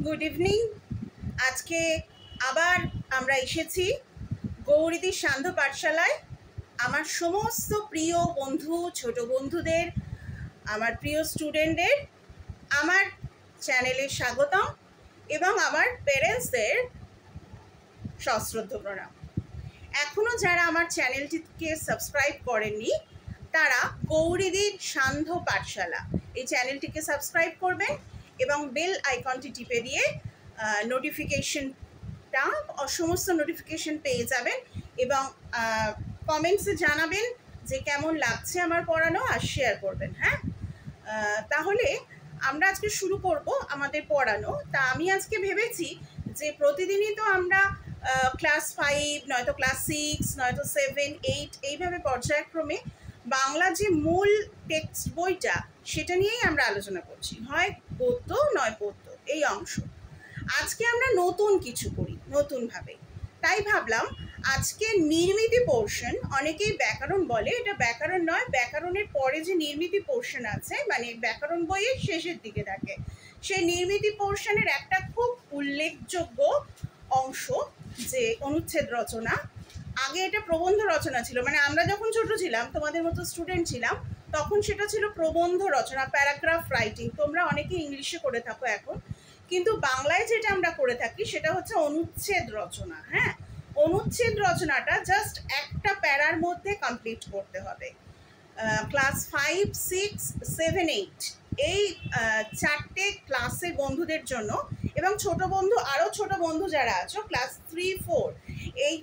Good evening. আজকে আবার আমরা এসেছি গৌরীদি সান্ধ্য পাঠশালায়। আমার সমস্ত প্রিয় বন্ধু, ছোট বন্ধুদের, আমার প্রিয় স্টুডেন্টদের আমার চ্যানেলে স্বাগতম এবং আমার প্যারেন্টসদের সশ্রদ্ধ প্রণাম। এখনও যারা আমার চ্যানেলটিকে সাবস্ক্রাইব করেননি তারা গৌরীদির সান্ধ্য পাঠশালা এই চ্যানেলটিকে সাবস্ক্রাইব করবেন এবং বেল আইকনটি টিপে দিয়ে নোটিফিকেশনটা সমস্ত নোটিফিকেশন পেয়ে যাবেন এবং কমেন্টসে জানাবেন যে কেমন লাগছে আমার পড়ানো আর শেয়ার করবেন। হ্যাঁ, তাহলে আমরা আজকে শুরু করব আমাদের পড়ানো। তা আমি আজকে ভেবেছি যে প্রতিদিনই তো আমরা ক্লাস 5, নয়তো ক্লাস 6, নয়তো 7, 8 এইভাবে পর্যায়ক্রমে বাংলা যে মূল টেক্সট বইটা সেটা নিয়েই আমরা আলোচনা করছি, হয় গদ্য নয় পদ্য এই অংশ। আজকে আমরা নতুন কিছু করি, নতুনভাবে। তাই ভাবলাম আজকে নির্মিতি পোর্শন, অনেকেই ব্যাকরণ বলে, এটা ব্যাকরণ নয়, ব্যাকরণের পরে যে নির্মিতি পোর্শন আছে, মানে ব্যাকরণ বইয়ের শেষের দিকে থাকে, সেই নির্মিতি পোর্শনের একটা খুব উল্লেখযোগ্য অংশ যে অনুচ্ছেদ রচনা। আগে এটা প্রবন্ধ রচনা ছিল, মানে আমরা যখন ছোট ছিলাম, তোমাদের মতো স্টুডেন্ট ছিলাম, তখন সেটা ছিল প্রবন্ধ রচনা, প্যারাগ্রাফ রাইটিং। তোমরা অনেকে ইংলিশে করে থাকো এখন, কিন্তু বাংলায় যেটা আমরা করে থাকি সেটা হচ্ছে অনুচ্ছেদ রচনা। হ্যাঁ, অনুচ্ছেদ রচনাটা জাস্ট একটা প্যারার মধ্যে কমপ্লিট করতে হবে। ক্লাস 5, 6, 7, 8 এই চারটে ক্লাসের বন্ধুদের জন্য, এবং ছোট বন্ধু, আরও ছোট বন্ধু যারা আছো ক্লাস 3, 4 এই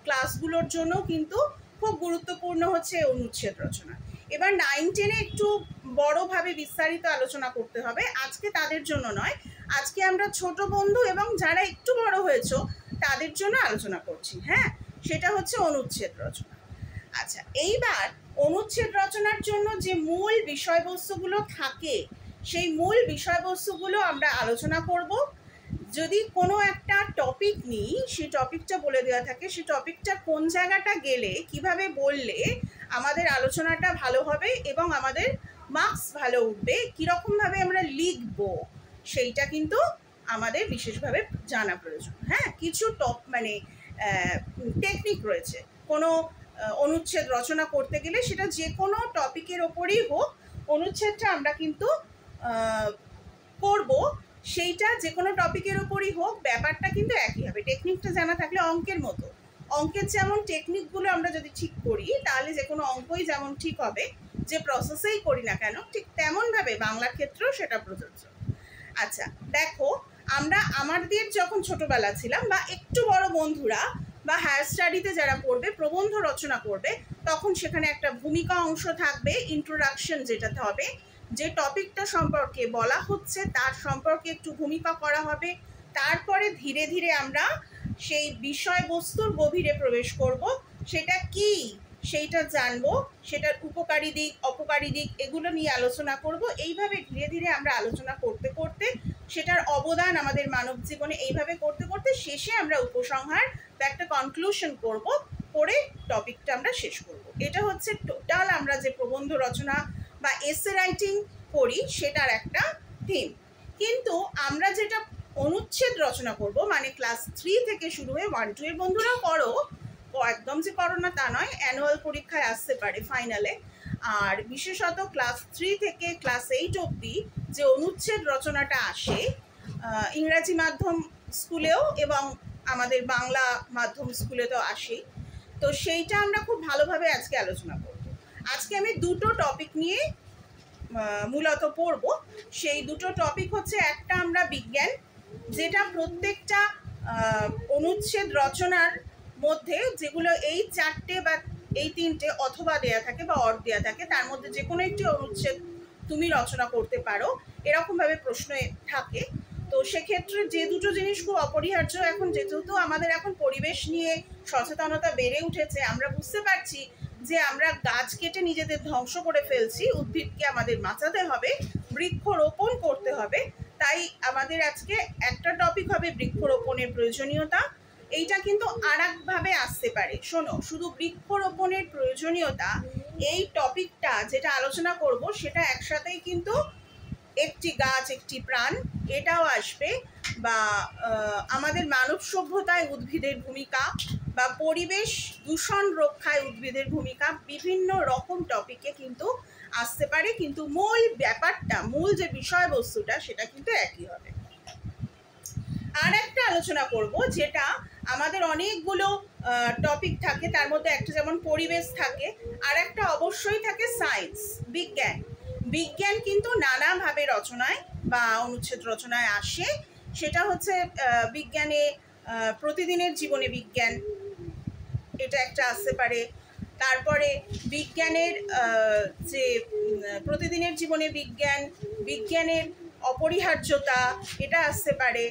ক্লাসগুলোর জন্য কিন্তু খুব গুরুত্বপূর্ণ হচ্ছে অনুচ্ছেদ রচনা। এবার 9, 10-এ একটু বড়োভাবে বিস্তারিত আলোচনা করতে হবে, আজকে তাদের জন্য নয়। আজকে আমরা ছোট বন্ধু এবং যারা একটু বড় হয়েছো তাদের জন্য আলোচনা করছি। হ্যাঁ, সেটা হচ্ছে অনুচ্ছেদ রচনা। আচ্ছা, এইবার অনুচ্ছেদ রচনার জন্য যে মূল বিষয়বস্তুগুলো থাকে সেই মূল বিষয়বস্তুগুলো আমরা আলোচনা করব। যদি কোনো একটা টপিক নিই, সেই টপিকটা বলে দেওয়া থাকে, সেই টপিকটা কোন জায়গাটা গেলে কিভাবে বললে আমাদের আলোচনাটা ভালো হবে এবং আমাদের মার্কস ভালো উঠবে, কীরকমভাবে আমরা লিখব সেইটা কিন্তু আমাদের বিশেষভাবে জানা প্রয়োজন। হ্যাঁ, কিছু টেকনিক রয়েছে কোনো অনুচ্ছেদ রচনা করতে গেলে, সেটা যে কোনো টপিকের ওপরেই হোক, অনুচ্ছেদটা আমরা কিন্তু করব, সেইটা যে কোনো টপিকের ওপরই হোক, ব্যাপারটা কিন্তু একই হবে। টেকনিকটা জানা থাকলে অঙ্কের মতো, অঙ্কের যেমন টেকনিকগুলো আমরা যদি ঠিক করি তাহলে যে কোনো অঙ্কই যেমন ঠিক হবে, যে প্রসেসেই করি না কেন, ঠিক তেমনভাবে বাংলার ক্ষেত্রেও সেটা প্রযোজ্য। আচ্ছা দেখো, আমরা আমাদের যখন ছোটবেলা ছিলাম বা একটু বড় বন্ধুরা বা হায়ার স্টাডিতে যারা পড়বে, প্রবন্ধ রচনা করবে, তখন সেখানে একটা ভূমিকা অংশ থাকবে, ইন্ট্রোডাকশন যেটাতে হবে, যে টপিকটা সম্পর্কে বলা হচ্ছে তার সম্পর্কে একটু ভূমিকা করা হবে। তারপরে ধীরে ধীরে আমরা সেই বিষয়বস্তুর গভীরে প্রবেশ করব, সেটা কি সেইটা জানবো, সেটার উপকারী দিক অপকারী দিক এগুলো নিয়ে আলোচনা করব। এইভাবে ধীরে ধীরে আমরা আলোচনা করতে করতে সেটার অবদান আমাদের মানব জীবনে এইভাবে করতে করতে শেষে আমরা উপসংহার বা একটা কনক্লুশন করব, করে টপিকটা আমরা শেষ করব। এটা হচ্ছে টোটাল আমরা যে প্রবন্ধ রচনা বা এসে রাইটিং করি সেটার একটা থিম। কিন্তু আমরা যেটা অনুচ্ছেদ রচনা করব, মানে ক্লাস 3 থেকে শুরু হয়ে 1, 2 এর বন্ধুরাও করো, একদম যে করো না তা নয়, অ্যানুয়াল পরীক্ষায় আসতে পারে ফাইনালে। আর বিশেষত ক্লাস 3 থেকে ক্লাস 8 অবধি যে অনুচ্ছেদ রচনাটা আসে, ইংরাজি মাধ্যম স্কুলেও এবং আমাদের বাংলা মাধ্যম স্কুলে তো আসেই, তো সেইটা আমরা খুব ভালোভাবে আজকে আলোচনা করব। আজকে আমি দুটো টপিক নিয়ে মূলত পড়ব। সেই দুটো টপিক হচ্ছে, একটা আমরা বিজ্ঞান, যেটা প্রত্যেকটা অনুচ্ছেদ রচনার মধ্যে যেগুলো এই 4টে বা এই 3টে অথবা দেয়া থাকে বা অর দেয়া থাকে, তার মধ্যে যে কোনো একটি অনুচ্ছেদ তুমি রচনা করতে পারো, এরকমভাবে প্রশ্ন থাকে। তো সেক্ষেত্রে যে দুটো জিনিস খুব অপরিহার্য, এখন যেহেতু আমাদের এখন পরিবেশ নিয়ে সচেতনতা বেড়ে উঠেছে, আমরা বুঝতে পারছি যে আমরা গাছ কেটে নিজেদের ধ্বংস করে ফেলছি, উদ্ভিদকে আমাদের বাঁচাতে হবে, বৃক্ষরোপণ করতে হবে। তাই আমাদের আজকে একটা টপিক হবে বৃক্ষরোপণের প্রয়োজনীয়তা। এইটা কিন্তু আর একভাবে আসতে পারে, শোনো, শুধু বৃক্ষরোপণের প্রয়োজনীয়তা এই টপিকটা যেটা আলোচনা করব সেটা একসাথেই কিন্তু একটি গাছ একটি প্রাণ এটাও আসবে, বা আমাদের মানব সভ্যতায় উদ্ভিদের ভূমিকা, বা পরিবেশ দূষণ রক্ষায় উদ্ভিদের ভূমিকা, বিভিন্ন রকম টপিকে কিন্তু আসতে পারে, কিন্তু মূল ব্যাপারটা, মূল যে বিষয়বস্তুটা সেটা কিন্তু একই হবে। আর একটা আলোচনা করব, যেটা আমাদের অনেকগুলো টপিক থাকে, তার মধ্যে একটা যেমন পরিবেশ থাকে, আর একটা অবশ্যই থাকে সায়েন্স, বিজ্ঞান। বিজ্ঞান কিন্তু নানাভাবে রচনায় বা অনুচ্ছেদ রচনায় আসে। সেটা হচ্ছে বিজ্ঞানে প্রতিদিনের জীবনে বিজ্ঞান, এটা একটা আসতে পারে। তারপরে বিজ্ঞানের যে প্রতিদিনের জীবনে বিজ্ঞান, বিজ্ঞানের অপরিহার্যতা, এটা আসতে পারে।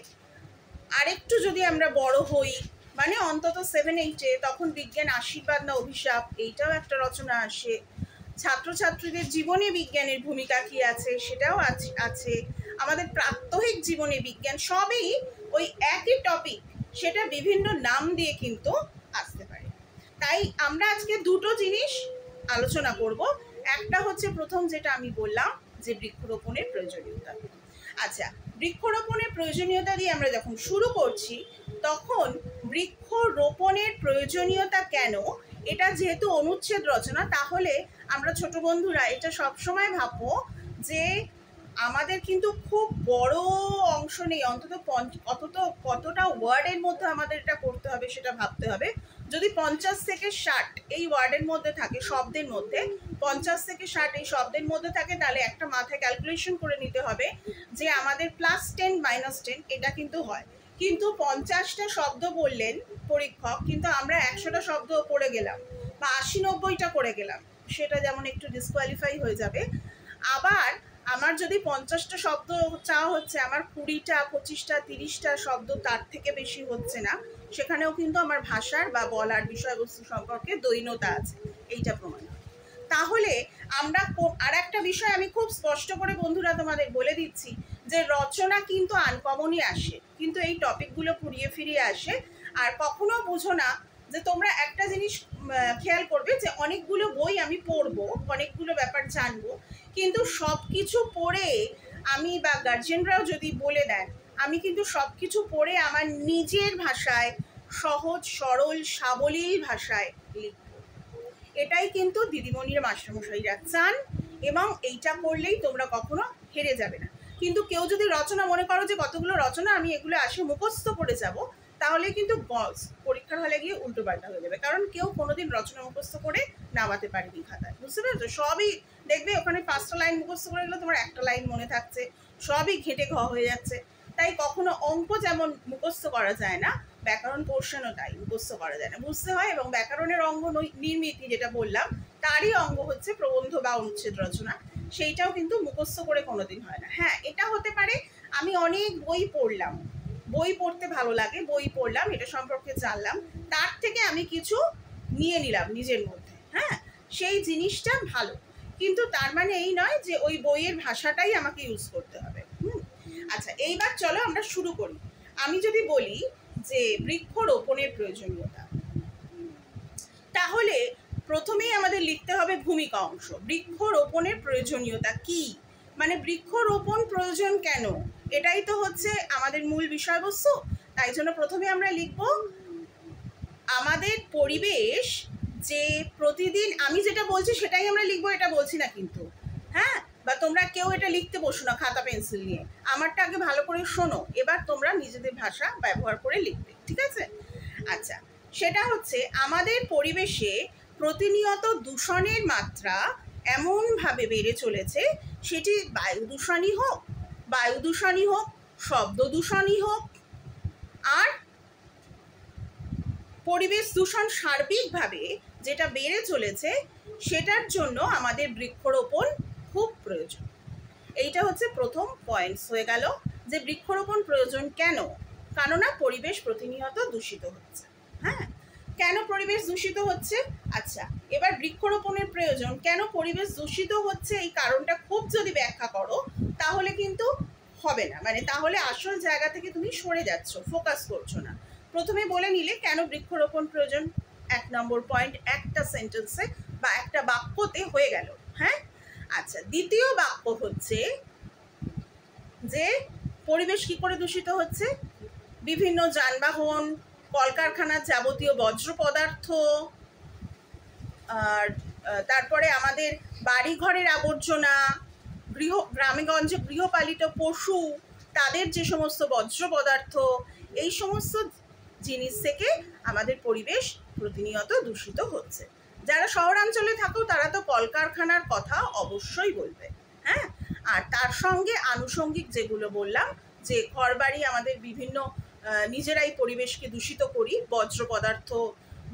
আরেকটু যদি আমরা বড় হই, মানে অন্তত 7-8-এ, তখন বিজ্ঞান আশীর্বাদ না অভিশাপ, এইটাও একটা রচনা আসে। ছাত্রছাত্রীদের জীবনে বিজ্ঞানের ভূমিকা কি আছে সেটাও আছে। আমাদের প্রাত্যহিক জীবনে বিজ্ঞান, সবই ওই একই টপিক, সেটা বিভিন্ন নাম দিয়ে কিন্তু আসতে পারে। তাই আমরা আজকে দুটো জিনিস আলোচনা করব। একটা হচ্ছে প্রথম যেটা আমি বললাম, যে বৃক্ষরোপণের প্রয়োজনীয়তা। আচ্ছা, বৃক্ষরোপণের প্রয়োজনীয়তা দিয়ে আমরা যখন শুরু করছি, তখন বৃক্ষরোপণের প্রয়োজনীয়তা কেন, এটা যেহেতু অনুচ্ছেদ রচনা, তাহলে আমরা ছোট বন্ধুরা এটা সবসময় ভাববো যে আমাদের কিন্তু খুব বড় অংশ নেই, অন্তত কতটা ওয়ার্ডের মধ্যে আমাদের এটা করতে হবে সেটা ভাবতে হবে। যদি 50 থেকে 60 এই ওয়ার্ডের মধ্যে থাকে, শব্দের মধ্যে 50 থেকে 60 এই শব্দের মধ্যে থাকে, তাহলে একটা মাথায় ক্যালকুলেশন করে নিতে হবে যে আমাদের +10 -10 এটা কিন্তু হয়। কিন্তু 50টা শব্দ বললেন পরীক্ষক, কিন্তু আমরা 100টা শব্দ করে গেলাম বা 80-90টা করে গেলাম, সেটা যেমন একটু ডিসকোয়ালিফাই হয়ে যাবে। আবার আমার যদি 50টা শব্দ চাওয়া হচ্ছে, আমার 20টা 25টা 30টা শব্দ তার থেকে বেশি হচ্ছে না, সেখানেও কিন্তু আমার ভাষার বা বলার বিষয়বস্তু সম্পর্কে দৈন্যতা আছে, এইটা প্রমাণ। তাহলে আমরা আর একটা বিষয় আমি খুব স্পষ্ট করে বন্ধুরা তোমাদের বলে দিচ্ছি, যে রচনা কিন্তু আনকমনই আসে, কিন্তু এই টপিকগুলো ঘুরিয়ে ফিরিয়ে আসে। আর কখনো বুঝো না যে তোমরা একটা জিনিস খেয়াল করবে, যে অনেকগুলো বই আমি পড়বো, অনেকগুলো ব্যাপার জানবো, কিন্তু সব কিছু পড়ে আমি, বা গার্জেনরাও যদি বলে দেন, আমি কিন্তু সব কিছু পড়ে আমার নিজের ভাষায়, সহজ সরল সাবলীল ভাষায় লিখব। এটাই কিন্তু দিদিমণির মাস্টারমশাইরা চান, এবং এইটা করলেই তোমরা কখনো হেরে যাবে না। কিন্তু কেউ যদি রচনা মনে করো যে কতগুলো রচনা আমি এগুলো আসে মুখস্থ করে যাব, তাহলে কিন্তু পরীক্ষার হলে গিয়ে উল্টো পাল্টা হয়ে যাবে, কারণ কেউ কোনোদিন রচনা মুখস্থ করে নামাতে পারেনি খাতায়, বুঝতে পেরেছো? সবই দেখবে ওখানে 5টা লাইন মুখস্থ করে গেলে তোমার একটা লাইন মনে থাকছে, সবই ঘেঁটে ঘ হয়ে যাচ্ছে। তাই কখনো অঙ্ক যেমন মুখস্থ করা যায় না, ব্যাকরণ পোর্শনও তাই মুখস্থ করা যায় না, বুঝতে হয়। এবং ব্যাকরণের অঙ্গ নির্মিতি যেটা বললাম, তারই অঙ্গ হচ্ছে প্রবন্ধ বা অনুচ্ছেদ রচনা, সেইটাও কিন্তু মুখস্থ করে কোনোদিন হয় না। হ্যাঁ, এটা হতে পারে আমি অনেক বই পড়লাম, বই পড়তে ভালো লাগে, বই পড়লাম, এটা সম্পর্কে জানলাম, তার থেকে আমি কিছু নিয়ে নিলাম নিজের মধ্যে, হ্যাঁ, সেই জিনিসটা ভালো, কিন্তু তার মানে এই নয় যে ওই বইয়ের ভাষাটাই আমাকে ইউজ করতে হবে। আচ্ছা, এইবার চলো আমরা শুরু করি। আমি যদি বলি যে বৃক্ষরোপণের প্রয়োজনীয়তা, তাহলে প্রথমেই আমাদের লিখতে হবে ভূমিকা অংশ। বৃক্ষরোপণের প্রয়োজনীয়তা কি, মানে বৃক্ষরোপণ প্রয়োজন কেন, এটাই তো হচ্ছে আমাদের মূল বিষয়বস্তু। তাই জন্য প্রথমে আমরা লিখব আমাদের পরিবেশ, যে প্রতিদিন, আমি যেটা বলছি সেটাই আমরা লিখবো, এটা বলছি না কিন্তু, হ্যাঁ, বা তোমরা কেউ এটা লিখতে বসো না খাতা পেন্সিল নিয়ে, আমারটা আগে ভালো করে শোনো, এবার তোমরা নিজেদের ভাষা ব্যবহার করে লিখবে, ঠিক আছে? আচ্ছা, সেটা হচ্ছে আমাদের পরিবেশে প্রতিনিয়ত দূষণের মাত্রা এমনভাবে বেড়ে চলেছে, সেটি বায়ু দূষণই হোক, শব্দ দূষণই হোক, আর পরিবেশ দূষণ সার্বিকভাবে যেটা বেড়ে চলেছে, সেটার জন্য আমাদের বৃক্ষরোপণ খুব প্রয়োজন। এইটা হচ্ছে প্রথম পয়েন্টস হয়ে গেল, যে বৃক্ষরোপণ প্রয়োজন কেন, কেননা পরিবেশ প্রতিনিয়ত দূষিত হচ্ছে। হ্যাঁ, কেন পরিবেশ দূষিত হচ্ছে? আচ্ছা, এবার বৃক্ষরোপণের প্রয়োজন কেন, পরিবেশ দূষিত হচ্ছে, এই কারণটা খুব যদি ব্যাখ্যা করো তাহলে কিন্তু হবে না, মানে তাহলে আসল জায়গা থেকে তুমি সরে যাচ্ছ, ফোকাস করছো না। প্রথমে বলে নিলে কেন বৃক্ষরোপণ প্রয়োজন, 1 নম্বর পয়েন্ট একটা সেন্টেন্সে বা একটা বাক্যতে হয়ে গেল। হ্যাঁ, আচ্ছা, দ্বিতীয় বাক্য হচ্ছে যে পরিবেশ কি করে দূষিত হচ্ছে, বিভিন্ন যানবাহন, কলকারখানার যাবতীয় বর্জ্য পদার্থ, আর তারপরে আমাদের বাড়িঘরের আবর্জনা, গ্রামেগঞ্জে গৃহপালিত পশু, তাদের যে সমস্ত বর্জ্য পদার্থ, এই সমস্ত জিনিস থেকে আমাদের পরিবেশ প্রতিনিয়ত দূষিত হচ্ছে। যারা শহরাঞ্চলে থাকো তারা তো কলকারখানার কথা অবশ্যই বলবে, হ্যাঁ। আর তার সঙ্গে আনুষঙ্গিক যেগুলো বললাম, যে ঘরবাড়ি আমাদের বিভিন্ন নিজেরাই পরিবেশকে দূষিত করি বর্জ্য পদার্থ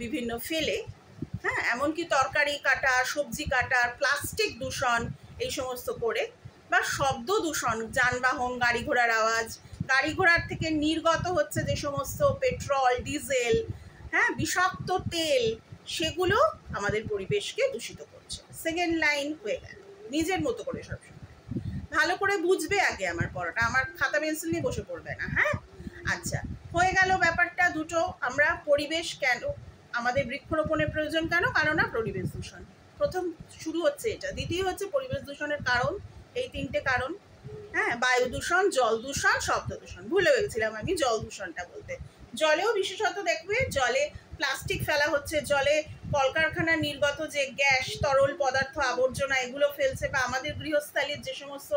বিভিন্ন ফেলে, হ্যাঁ, এমনকি তরকারি কাটা, সবজি কাটার, প্লাস্টিক দূষণ এই সমস্ত করে, বা শব্দ দূষণ, যানবাহন, গাড়ি ঘোড়ার আওয়াজ, গাড়ি ঘোড়ার থেকে নির্গত হচ্ছে যে সমস্ত পেট্রোল, ডিজেল, হ্যাঁ, বিষাক্ত তেল, সেগুলো আমাদের পরিবেশকে দূষিত করছে। সেকেন্ড লাইন হয়ে গেল, নিজের মতো করে সবসময় ভালো করে বুঝবে আগে আমার পড়াটা, আমার খাতা পেন্সিল নিয়ে বসে পড়বে না, হ্যাঁ। আচ্ছা, হয়ে গেল ব্যাপারটা দুটো। আমরা পরিবেশ কেন, আমাদের বৃক্ষরোপণের প্রয়োজন কেন, কারণ পরিবেশ দূষণ প্রথম শুরু হচ্ছে এটা। দ্বিতীয় হচ্ছে পরিবেশ দূষণের কারণ, এই তিনটে কারণ, হ্যাঁ, বায়ু দূষণ, জল দূষণ, শব্দ দূষণ। ভুলে গেছিলাম আমি জল দূষণটা বলতে। জলেও বিশেষত দেখবে জলে প্লাস্টিক ফেলা হচ্ছে, জলে কলকারখানার নির্গত যে গ্যাস, তরল পদার্থ, আবর্জনা, এগুলো ফেলছে, বা আমাদের গৃহস্থালির যে সমস্ত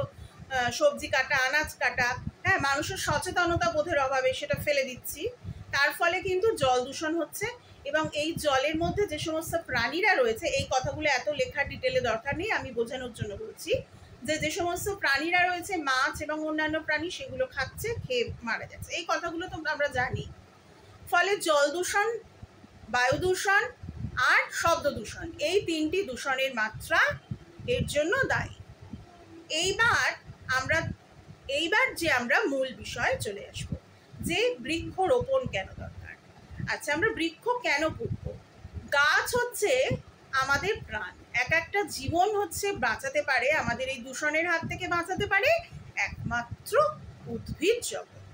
সবজি কাটা, আনাজ কাটা, হ্যাঁ, মানুষের সচেতনতা বোধের অভাবে সেটা ফেলে দিচ্ছি, তার ফলে কিন্তু জল দূষণ হচ্ছে। এবং এই জলের মধ্যে যে সমস্ত প্রাণীরা রয়েছে, এই কথাগুলো এত লেখার ডিটেলে দরকার নেই, আমি বোঝানোর জন্য বলছি, যে সমস্ত প্রাণীরা রয়েছে, মাছ এবং অন্যান্য প্রাণী, সেগুলো খাচ্ছে, খেয়ে মারা যাচ্ছে, এই কথাগুলো তো আমরা জানি। ফলে জল দূষণ, বায়ু দূষণ আর শব্দ দূষণ, এই তিনটি দূষণের মাত্রা এর জন্য দায়ী। এইবার যে আমরা মূল বিষয়ে চলে আসব, যে বৃক্ষরোপণ কেন দরকার। আচ্ছা, আমরা বৃক্ষ কেন পুঁতব? গাছ হচ্ছে আমাদের প্রাণ, এক একটা জীবন হচ্ছে বাঁচাতে পারে, আমাদের এই দূষণের হাত থেকে বাঁচাতে পারে একমাত্র উদ্ভিদ জগৎ।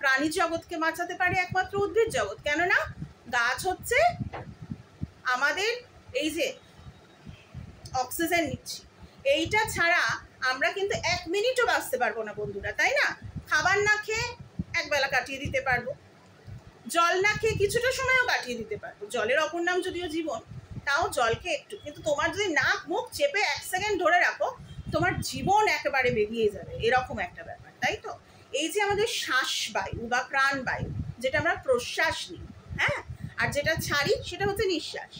প্রাণী জগৎকে বাঁচাতে পারে একমাত্র উদ্ভিদ জগৎ। কেননা গাছ হচ্ছে আমাদের এই যে অক্সিজেন নিচ্ছি, এইটা ছাড়া আমরা কিন্তু 1 মিনিটও বাঁচতে পারবো না বন্ধুরা, তাই না? খাবার না খেয়ে একবেলা কাটিয়ে দিতে পারবো, জল না খেয়ে কিছুটা সময়ও কাটিয়ে দিতে পারবো, জলের অপর নাম যদিও জীবন, তাও জলকে একটু, কিন্তু তোমার যদি নাক মুখ চেপে 1 সেকেন্ড ধরে রাখো, তোমার জীবন একেবারে বেরিয়ে যাবে, এরকম একটা ব্যাপার, তাই তো? এই যে আমাদের শ্বাসবায়ু বা প্রাণবায়ু, যেটা আমরা প্রশ্বাস নিই, হ্যাঁ, আর যেটা ছাড়ি সেটা হচ্ছে নিঃশ্বাস।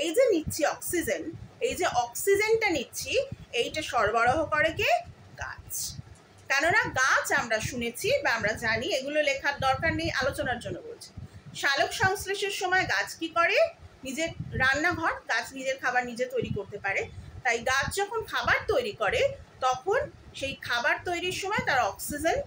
এই যে নিচ্ছি অক্সিজেন, এই যে অক্সিজেনটা নিচ্ছি, এইটা সরবরাহ করে কে? গাছ। কেননা গাছ, আমরা শুনেছি বা আমরা জানি, এগুলো লেখার দরকার নেই, আলোচনার জন্য বলছি, সালোক সংশ্লেষের সময় গাছ কি করে? নিজের রান্নাঘর, গাছ নিজের খাবার নিজে তৈরি করতে পারে, তাই গাছ যখন খাবার তৈরি করে, তখন সেই খাবার তৈরির সময় তার অক্সিজেন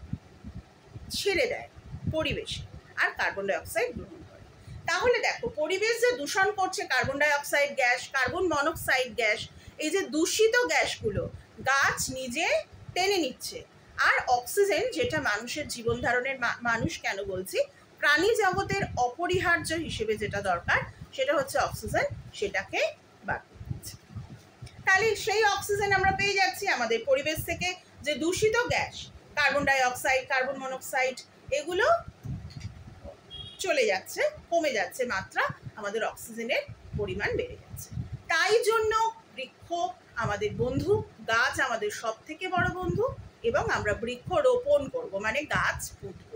ছেড়ে দেয় পরিবেশে, আর কার্বন ডাই অক্সাইড গ্রহণ করে। তাহলে দেখো, পরিবেশ যে দূষণ করছে, carbon dioxide gas, carbon monoxide gas, এই যে দূষিত গ্যাসগুলো গাছ নিজে টেনে নিচ্ছে, আর অক্সিজেন, যেটা মানুষের জীবন ধারণের, মানুষ কেন বলছি, প্রাণী জগতের অপরিহার্য হিসেবে যেটা দরকার, সেটা হচ্ছে অক্সিজেন, সেটাকে বার করছে। তাহলে সেই অক্সিজেন আমরা পেয়ে যাচ্ছি আমাদের পরিবেশ থেকে। যে দূষিত gas, carbon die oxide, carbon monoxide, এগুলো চলে যাচ্ছে, কমে যাচ্ছে মাত্রা, আমাদের অক্সিজেনের পরিমাণ বেড়ে যাচ্ছে। তাই জন্য বৃক্ষ আমাদের বন্ধু, গাছ আমাদের সব থেকে বড় বন্ধু, এবং আমরা বৃক্ষ রোপণ করব, মানে গাছ পুঁতব,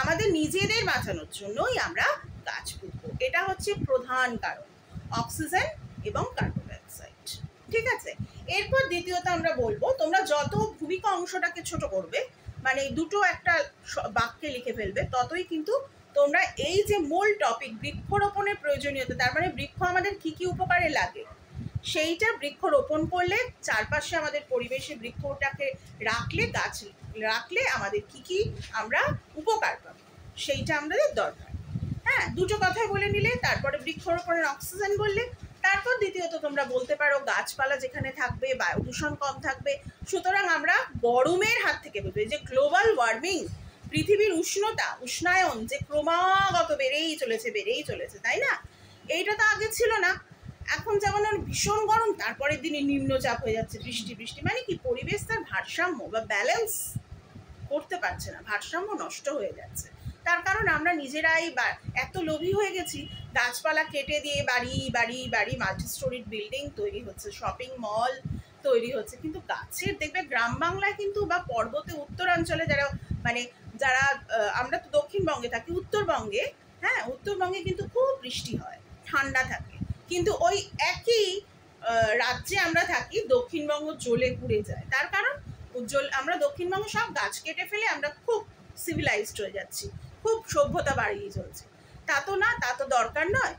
আমাদের নিজেদের বাঁচানোর জন্যই আমরা গাছ পুঁতব। এটা হচ্ছে প্রধান কারণ, অক্সিজেন এবং কার্বন ডাই অক্সাইড। ঠিক আছে, এরপর দ্বিতীয়ত আমরা বলবো, তোমরা যত ভূমিকা অংশটাকে ছোট করবে, মানে দুটো একটা বাক্যে লিখে ফেলবে, ততই কিন্তু তোমরা এই যে মূল টপিক বৃক্ষরোপণের প্রয়োজনীয়তা, তার মানে বৃক্ষ আমাদের কি কি উপকারে লাগে, সেইটা বৃক্ষরোপণ করলে, চারপাশে আমাদের পরিবেশে বৃক্ষটাকে রাখলে, গাছ রাখলে আমাদের কি কি আমরা উপকার পাবো, সেইটা আমাদের দরকার। হ্যাঁ, দুটো কথাই বলে নিলে, তারপরে বৃক্ষরোপণের অক্সিজেন বললে, তারপর দ্বিতীয়ত তোমরা বলতে পারো গাছপালা যেখানে থাকবে বায়ু দূষণ কম থাকবে। সুতরাং আমরা গরমের হাত থেকে বলবো, যে গ্লোবাল ওয়ার্মিং, পৃথিবীর উষ্ণায়ন যে ক্রমাগত বেড়েই চলেছে, তাই না? এইটা তো আগে ছিল না। এখন যেমন ভীষণ গরম, তারপরের দিনে নিম্নচাপ হয়ে যাচ্ছে, বৃষ্টি, মানে কি পরিবেশ তার ভারসাম্য বা ব্যালেন্স করতে পারছে না, ভারসাম্য নষ্ট হয়ে যাচ্ছে। তার কারণ আমরা নিজেরাই এত লোভী হয়ে গেছি, গাছপালা কেটে দিয়ে বাড়ি বাড়ি বাড়ি মাল্টি স্টোরিড বিল্ডিং তৈরি হচ্ছে, শপিং মল তৈরি হচ্ছে, কিন্তু গাছের দেখবে গ্রাম বাংলায় কিন্তু বা পর্বতে উত্তরাঞ্চলে যারা আমরা তো দক্ষিণবঙ্গে থাকি, উত্তরবঙ্গে, হ্যাঁ উত্তরবঙ্গে কিন্তু খুব বৃষ্টি হয়, ঠান্ডা থাকে, কিন্তু ওই একই রাজ্যে আমরা থাকি, দক্ষিণবঙ্গ জ্বলে পুড়ে যায়। তার কারণ আমরা দক্ষিণবঙ্গে সব গাছ কেটে ফেলে আমরা খুব সিভিলাইজড হয়ে যাচ্ছি, খুব সভ্যতা বাড়িয়ে চলছে। তা তো না, তা তো দরকার নয়।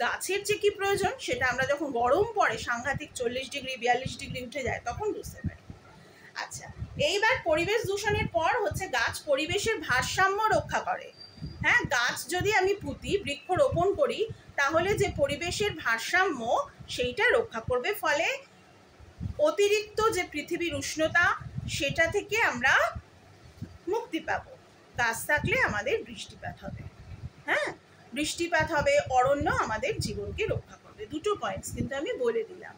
গাছের যে কি প্রয়োজন সেটা আমরা যখন গরম পড়ে সাংঘাতিক 40 ডিগ্রি 42 ডিগ্রি উঠে যায় তখন বুঝতে পারি। আচ্ছা, এইবার পরিবেশ দূষণের পর হচ্ছে গাছ পরিবেশের ভারসাম্য রক্ষা করে। হ্যাঁ, গাছ যদি আমি পুঁতি, বৃক্ষরোপণ করি, তাহলে যে পরিবেশের ভারসাম্য সেইটা রক্ষা করবে, ফলে অতিরিক্ত যে পৃথিবীর উষ্ণতা সেটা থেকে আমরা মুক্তি পাব। গাছ থাকলে আমাদের বৃষ্টিপাত হবে, হ্যাঁ বৃষ্টিপাত হবে, অরণ্য আমাদের জীবনকে রক্ষা করবে। দুটো পয়েন্টস কিন্তু আমি বলে দিলাম।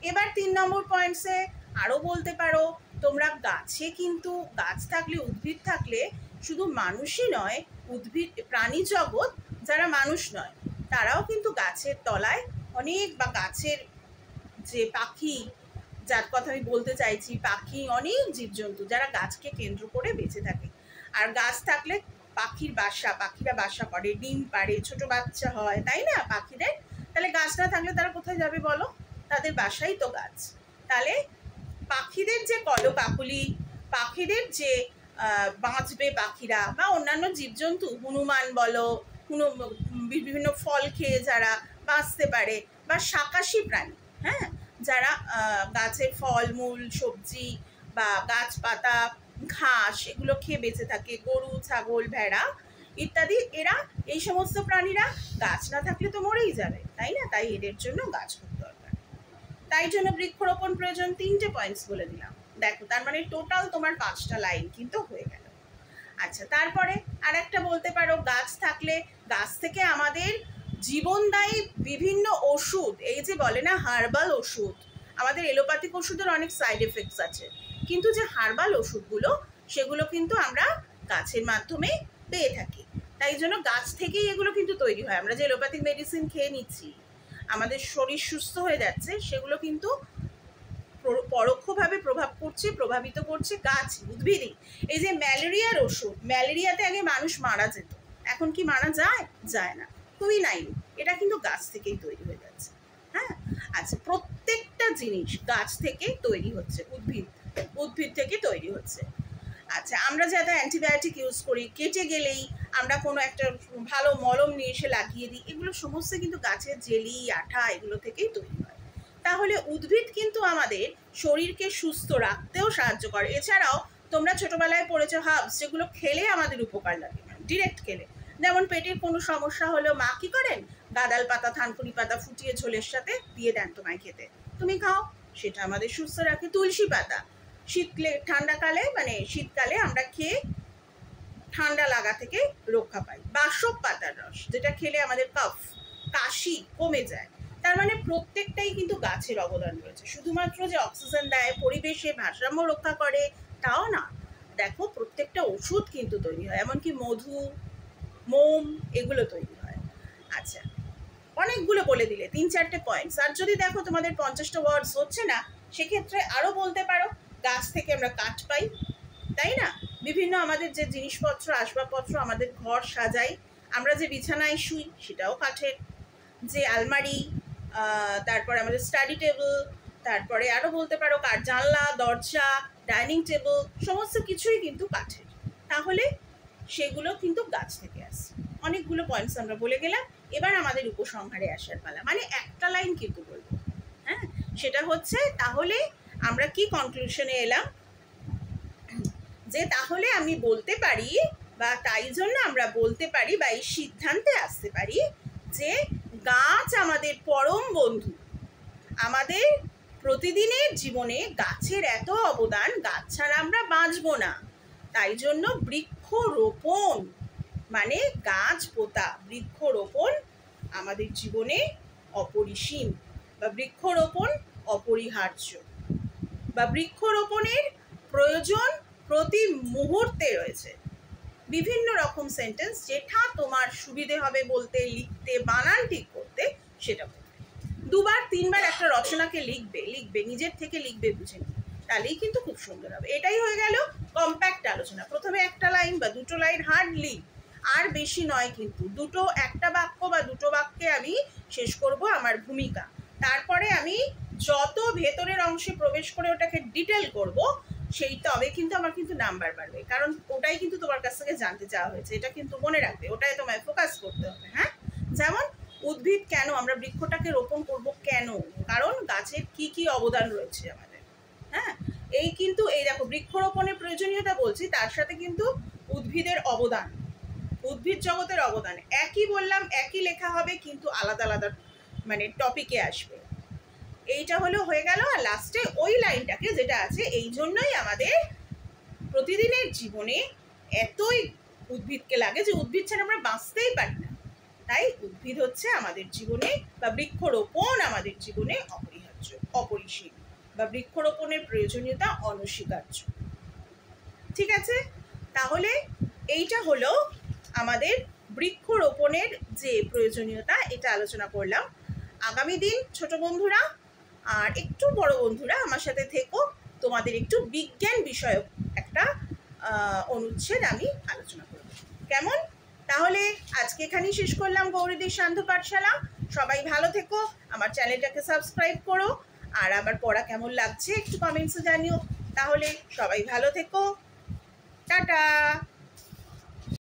এবার 3 নম্বর পয়েন্টসে আরও বলতে পারো তোমরা, গাছে কিন্তু গাছ থাকলে, উদ্ভিদ থাকলে শুধু মানুষই নয়, উদ্ভিদ প্রাণী জগৎ যারা মানুষ নয় তারাও কিন্তু গাছের তলায় অনেক, বা গাছের যে পাখি, যার কথা আমি বলতে চাইছি, পাখি, অনেক জীবজন্তু যারা গাছকে কেন্দ্র করে বেঁচে থাকে। আর গাছ থাকলে পাখির বাসা, পাখিরা বাসা করে, ডিম পাড়ে, ছোট বাচ্চা হয়, তাই না পাখিদের? তাহলে গাছ না থাকলে তারা কোথায় যাবে বলো? তাদের বাসাই তো গাছ। তাহলে পাখিদের যে কলকাকলি, পাখিদের যে বাঁচবে পাখিরা, বা অন্যান্য জীবজন্তু, হনুমান বলো, বিভিন্ন ফল খেয়ে যারা বাঁচতে পারে, বা শাকাশী প্রাণী, হ্যাঁ যারা গাছের ফল মূল, সবজি বা গাছপাতা, ঘাস এগুলো খেয়ে বেঁচে থাকে, গরু, ছাগল, ভেড়া ইত্যাদি, এরা এই সমস্ত প্রাণীরা গাছ না থাকলে তো মরেই যাবে, তাই না? তাই এদের জন্য গাছ খুব দরকার। তাই জন্য বৃক্ষরোপণ প্রয়োজন। 3টে পয়েন্টস বলে দিলাম, দেখো তার মানে টোটাল তোমার 5টা লাইন কিন্তু হয়ে গেল। আচ্ছা, তারপরে আর একটা বলতে পারো, গাছ থাকলে, গাছ থেকে আমাদের জীবনদায়ী বিভিন্ন ওষুধ, এই যে বলে না হার্বাল ওষুধ, আমাদের এলোপ্যাথিক ওষুধের অনেক সাইড এফেক্টস আছে, কিন্তু যে হার্বাল ওষুধগুলো সেগুলো কিন্তু আমরা গাছের মাধ্যমে পেয়ে থাকি। তাই জন্য গাছ থেকেই এগুলো কিন্তু তৈরি হয়। আমরা যে এলোপ্যাথিক মেডিসিন খেয়ে নিচ্ছি, আমাদের শরীর সুস্থ হয়ে যাচ্ছে, সেগুলো কিন্তু পরোক্ষভাবে প্রভাবিত করছে গাছ, উদ্ভিদই। এই যে ম্যালেরিয়ার ওষুধ, ম্যালেরিয়াতে আগে মানুষ মারা যেত, এখন কি মারা যায়? যায় না, কুইনাইন, এটা কিন্তু গাছ থেকেই তৈরি হয়ে যাচ্ছে। হ্যাঁ, আচ্ছা, প্রত্যেকটা জিনিস গাছ থেকে তৈরি হচ্ছে, উদ্ভিদ থেকে তৈরি হচ্ছে। আচ্ছা, আমরা যাতে অ্যান্টিবায়োটিক ইউজ করি, কেটে গেলেই আমরা কোনো একটা ভালো মলম নিয়ে এসে লাগিয়ে দিই, এগুলো সমস্ত কিন্তু গাছের জেলি, আঠা এগুলো থেকেই তৈরি হয়। তাহলে উদ্ভিদ কিন্তু আমাদের শরীরকে সুস্থ রাখতেও সাহায্য করে। এছাড়াও তোমরা ছোটবেলায় পড়েছো হার্বস, যেগুলো খেলে আমাদের উপকার লাগে, ডিরেক্ট খেলে। যেমন পেটের কোনো সমস্যা হলেও মা কি করেন, গাঁদাল পাতা, থানকুনি পাতা ফুটিয়ে ঝোলের সাথে দিয়ে দেন তোমায় খেতে, তুমি খাও, সেটা আমাদের সুস্থ রাখে। তুলসী পাতা ঠান্ডাকালে, শীতকালে আমরা খেয়ে ঠান্ডা লাগা থেকে রক্ষা পাই। বাসক পাতার রস, যেটা খেলে আমাদের কফ, কাশি কমে যায়। তার মানে প্রত্যেকটাই কিন্তু গাছের অবদান রয়েছে। শুধুমাত্র যে অক্সিজেন দেয়, পরিবেশে ভারসাম্য রক্ষা করে, তাও না, দেখো প্রত্যেকটা ওষুধ কিন্তু তৈরি হয়, এমনকি মধু, মোম এগুলো তৈরি হয়। আচ্ছা, অনেকগুলো বলে দিলে, 3-4টে পয়েন্টস। আর যদি দেখো তোমাদের 50টা ওয়ার্ডস হচ্ছে না, সেক্ষেত্রে আরও বলতে পারো, গাছ থেকে আমরা কাঠ পাই, তাই না? বিভিন্ন আমাদের যে জিনিসপত্র, আসবাবপত্র, আমাদের ঘর সাজাই, আমরা যে বিছানায় শুই সেটাও কাঠের, যে আলমারি, তারপরে আমাদের স্টাডি টেবিল, তারপরে আরও বলতে পারো কাঠ জানলা, দরজা, ডাইনিং টেবিল, সমস্ত কিছুই কিন্তু কাঠের। তাহলে সেগুলো কিন্তু গাছ থেকে আসে। অনেকগুলো পয়েন্টস আমরা বলে গেলাম। এবার আমাদের উপসংহারে আসার পালা, মানে একটা লাইন কিন্তু বলবো, হ্যাঁ সেটা হচ্ছে, তাহলে আমরা কি কনক্লুশনে এলাম, যে তাহলে আমি বলতে পারি, বা তাই জন্য আমরা বলতে পারি, বা এই সিদ্ধান্তে আসতে পারি যে গাছ আমাদের পরম বন্ধু। আমাদের প্রতিদিনের জীবনে গাছের এত অবদান, গাছ ছাড়া আমরা বাঁচবো না। তাই জন্য বৃক্ষরোপণ, মানে গাছ পোতা, বৃক্ষরোপণ আমাদের জীবনে অপরিসীম, বা বৃক্ষরোপণ অপরিহার্য, বা বৃক্ষরোপণের প্রয়োজন প্রতি মুহূর্তে রয়েছে বিভিন্ন রকম সেন্টেন্স, যেটা তোমার সুবিধে হবে বলতে, লিখতে, বানান ঠিক করতে, সেটা করবে। 2বার 3বার একটা রচনাকে লিখবে নিজের থেকে লিখবে, বুঝে নিয়ে, তাহলেই কিন্তু খুব সুন্দর হবে। এটাই হয়ে গেল কম্প্যাক্ট আলোচনা। প্রথমে একটা লাইন বা দুটো লাইন হার্ডলি, আর বেশি নয় কিন্তু, একটা বাক্য বা দুটো বাক্যে আমি শেষ করব আমার ভূমিকা। তারপরে আমি যত ভেতরের অংশে প্রবেশ করে ওটাকে ডিটেল করব, সেই তবে কিন্তু আমার কিন্তু নাম্বার বাড়বে, কারণ ওটাই কিন্তু তোমার কাছ থেকে জানতে চাওয়া হয়েছে। এটা কিন্তু মনে রাখবে, ওটাই তোমায় ফোকাস করতে হবে। হ্যাঁ, যেমন উদ্ভিদ কেন, আমরা বৃক্ষটাকে রোপণ করব কেন, কারণ গাছের কি কি অবদান রয়েছে আমাদের। হ্যাঁ, এই কিন্তু এই দেখো, বৃক্ষরোপণের প্রয়োজনীয়তা বলছি, তার সাথে কিন্তু উদ্ভিদের অবদান, উদ্ভিদ জগতের অবদান একই বললাম, একই লেখা হবে, কিন্তু আলাদা আলাদা মানে টপিকে আসবে। এইটা হয়ে গেল। আর লাস্টে ওই লাইনটাকে যেটা আছে, এই জন্যই আমাদের প্রতিদিনের জীবনে এতই উদ্ভিদকে লাগে যে উদ্ভিদ ছাড়া আমরা বাঁচতেই পারি না। তাই উদ্ভিদ হচ্ছে আমাদের জীবনে, বা বৃক্ষরোপণ আমাদের জীবনে অপরিহার্য, অপরিসীম, বা বৃক্ষরোপণের প্রয়োজনীয়তা অনস্বীকার্য। ঠিক আছে, তাহলে এইটা হলো আমাদের বৃক্ষরোপণের যে প্রয়োজনীয়তা, এটা আলোচনা করলাম। আগামী দিন ছোট বন্ধুরা আর একটু বড় বন্ধুরা আমার সাথে থেকো, তোমাদের একটু বিজ্ঞান বিষয়ক একটা অনুচ্ছেদ আমি আলোচনা করব। কেমন? তাহলে আজকে এখানেই শেষ করলাম গৌরীদের সান্ধ্য পাঠশালা। সবাই ভালো থেকো, আমার চ্যানেলটাকে সাবস্ক্রাইব করো, আর আমার পড়া কেমন লাগছে একটু কমেন্টসে জানিও। তাহলে সবাই ভালো থেকো, টাটা।